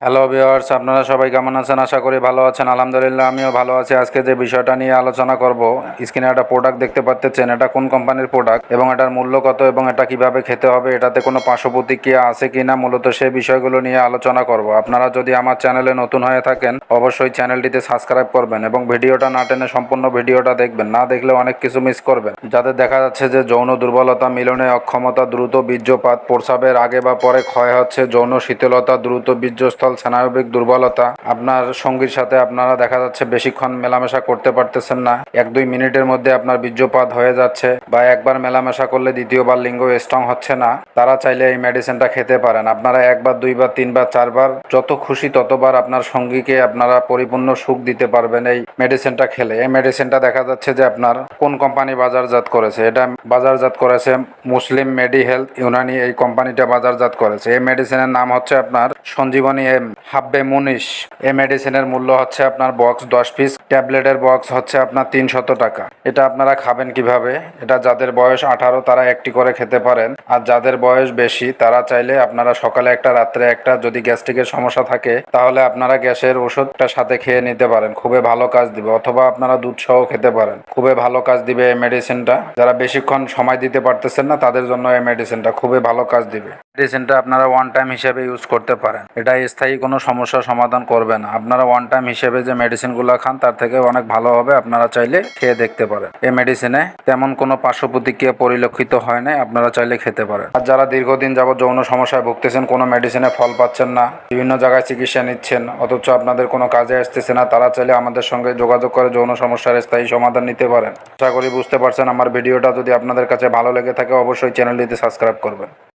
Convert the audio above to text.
Hello viewers, আপনারা সবাই কেমন আছেন? আশা করি ভালো আছেন। আলহামদুলিল্লাহ আমিও ভালো আছি। আজকে যে বিষয়টা নিয়ে আলোচনা করব, স্ক্রিনে একটা প্রোডাক্ট দেখতে পাচ্ছেন, এটা কোন কোম্পানির প্রোডাক্ট এবং এটার মূল্য কত এবং এটা কিভাবে খেতে হবে, এটাতে কোনো পার্শ্ব প্রতিক্রিয়া আছে কিনা, মূলত সেই বিষয়গুলো নিয়ে আলোচনা করব। আপনারা যদি আমার চ্যানেলে নতুন হয়ে থাকেন অবশ্যই চ্যানেলটিতে সাবস্ক্রাইব করবেন এবং ভিডিওটা না টেনে সম্পূর্ণ ভিডিওটা দেখবেন, না দেখলে অনেক কিছু মিস করবেন। যাদের দেখা যাচ্ছে যে যৌন দুর্বলতা, মিলনে অক্ষমতা, দ্রুত বীর্যপাত, প্রস্রাবের আগে বা পরে ক্ষয় হচ্ছে, যৌন শীতলতা, দ্রুত বীর্যস্থল, স্নায়বিক দুর্বলতা, আপনার সঙ্গীর সাথে আপনারা দেখা যাচ্ছে বেশিক্ষণ মেলামেশা করতে পারতেছেন না, 1-2 মিনিটের মধ্যে আপনার বীর্যপাত হয়ে যাচ্ছে, বা একবার মেলামেশা করলে দ্বিতীয়বার লিঙ্গ স্ট্রং হচ্ছে না, তারা চাইলে এই মেডিসিনটা খেতে পারেন। আপনারা 1বার 2বার 3বার 4বার যত খুশি ততবার আপনার সঙ্গীকে আপনারা পরিপূর্ণ সুখ দিতে পারবেন এই মেডিসিনটা খেলে। এই মেডিসিনটা দেখা যাচ্ছে যে আপনার কোন কোম্পানি বাজারজাত করেছে, এটা বাজারজাত করেছে মুসলিম মেডি হেলথ ইউনানি, এই কোম্পানিটা বাজারজাত করেছে। এই মেডিসিনের নাম হচ্ছে আপনার সঞ্জীবনী এম হাব্বে মুনিশ। এই মেডিসিনের মূল্য হচ্ছে আপনার বক্স 10 পিস, ট্যাবলেটের বক্স হচ্ছে আপনার 300 টাকা। এটা আপনারা খাবেন কিভাবে? এটা যাদের বয়স 18 তারা একটি করে খেতে পারেন, আর যাদের বয়স বেশি তারা চাইলে আপনারা সকালে একটা রাত্রে একটা, যদি গ্যাস্ট্রিকের সমস্যা থাকে তাহলে আপনারা গ্যাসের ওষুধটা সাথে খেয়ে নিতে পারেন, খুবই ভালো কাজ দিবে। অথবা আপনারা দুধ সহ খেতে পারেন, খুবই ভালো কাজ দিবে এই মেডিসিনটা। যারা বেশিক্ষণ সময় দিতে পারতেছেন না তাদের জন্য এই মেডিসিনটা খুবই ভালো কাজ দিবে। মেডিসিনটা আপনারা ওয়ান টাইম হিসেবে ইউজ করতে পারেন, এটা স্থায়ী কোনো সমস্যার সমাধান করবে না। আপনারা ওয়ান টাইম হিসেবে যে মেডিসিনগুলো খান তার থেকে অনেক ভালো হবে, আপনারা চাইলে খেয়ে দেখতে পারেন। এই মেডিসিনে তেমন কোনো পার্শ্ব প্রতিক্রিয়া পরিলক্ষিত হয় না, আপনারা চাইলে খেতে পারেন। আর যারা দীর্ঘদিন যাবত যৌন সমস্যায় ভুগতেছেন, কোনো মেডিসিনে ফল পাচ্ছেন না, বিভিন্ন জায়গায় চিকিৎসা নিচ্ছেন অথচ আপনাদের কোনো কাজে আসতেছে না, তারা চাইলে আমাদের সঙ্গে যোগাযোগ করে যৌন সমস্যার স্থায়ী সমাধান নিতে পারেন। আশা করি বুঝতে পারছেন। আমার ভিডিওটা যদি আপনাদের কাছে ভালো লেগে থাকে অবশ্যই চ্যানেলটিতে সাবস্ক্রাইব করবেন।